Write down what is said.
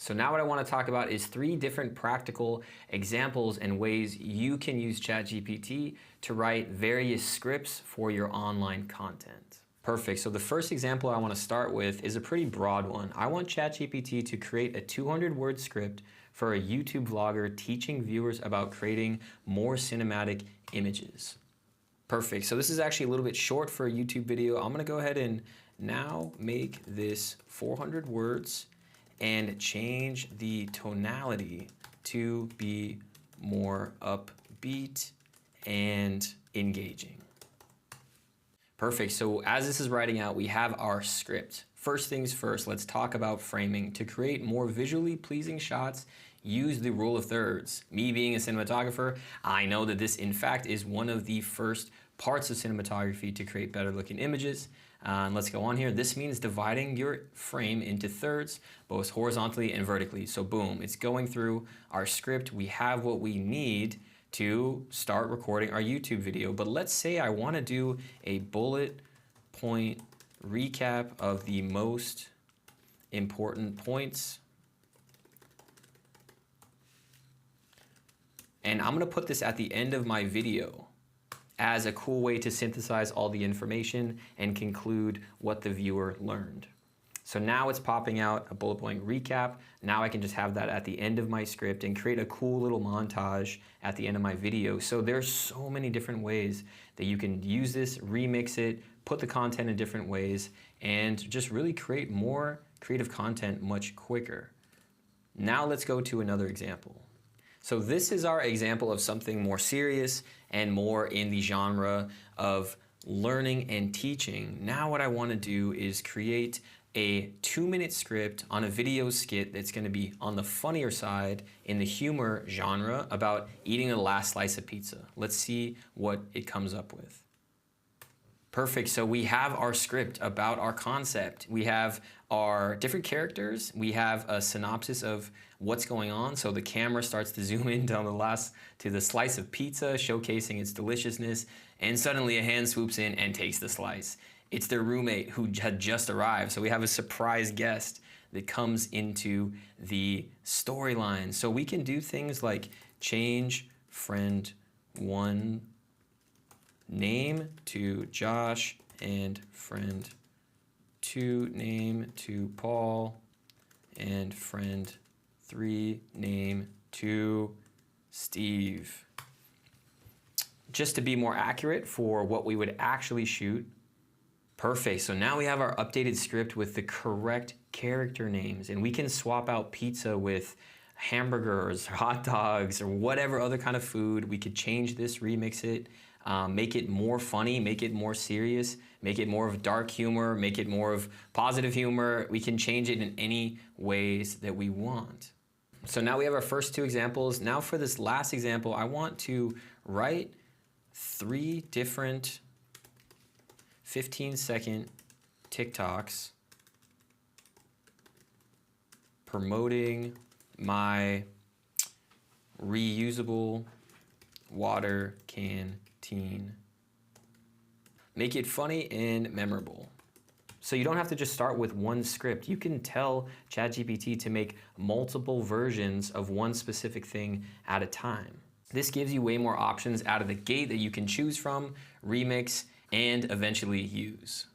So now what I want to talk about is 3 different practical examples and ways you can use ChatGPT to write various scripts for your online content. Perfect. So the first example I want to start with is a pretty broad one. I want ChatGPT to create a 200-word script for a YouTube vlogger teaching viewers about creating more cinematic images. Perfect. So this is actually a little bit short for a YouTube video. I'm going to go ahead and now make this 400 words and change the tonality to be more upbeat and engaging. Perfect. So as this is writing out, we have our script. First things first, let's talk about framing. To create more visually pleasing shots, use the rule of thirds. Me being a cinematographer, I know that this in fact is one of the first parts of cinematography to create better looking images. Let's go on here. This means dividing your frame into thirds, both horizontally and vertically. So boom, it's going through our script. We have what we need to start recording our YouTube video. But let's say I want to do a bullet point recap of the most important points. And I'm going to put this at the end of my video as a cool way to synthesize all the information and conclude what the viewer learned. So now it's popping out a bullet point recap. Now I can just have that at the end of my script and create a cool little montage at the end of my video. So there's so many different ways that you can use this, remix it, put the content in different ways, and just really create more creative content much quicker. Now let's go to another example. So this is our example of something more serious and more in the genre of learning and teaching. Now what I want to do is create a 2-minute script on a video skit that's going to be on the funnier side in the humor genre about eating the last slice of pizza. Let's see what it comes up with. Perfect. So we have our script about our concept. We have our different characters. We have a synopsis of what's going on. So the camera starts to zoom in down to the slice of pizza, showcasing its deliciousness. And suddenly a hand swoops in and takes the slice. It's their roommate who had just arrived. So we have a surprise guest that comes into the storyline. So we can do things like change friend 1 name to Josh and friend 2 name to Paul and friend 3 name to Steve. Just to be more accurate for what we would actually shoot. Perfect. So now we have our updated script with the correct character names, and we can swap out pizza with hamburgers, hot dogs, or whatever other kind of food. We could change this, remix it, make it more funny, make it more serious, make it more of dark humor, make it more of positive humor. We can change it in any ways that we want. So now we have our first 2 examples. Now for this last example, I want to write 3 different 15-second TikToks promoting my reusable water canteen. Make it funny and memorable. So you don't have to just start with one script. You can tell ChatGPT to make multiple versions of one specific thing at a time. This gives you way more options out of the gate that you can choose from, remix, and eventually use.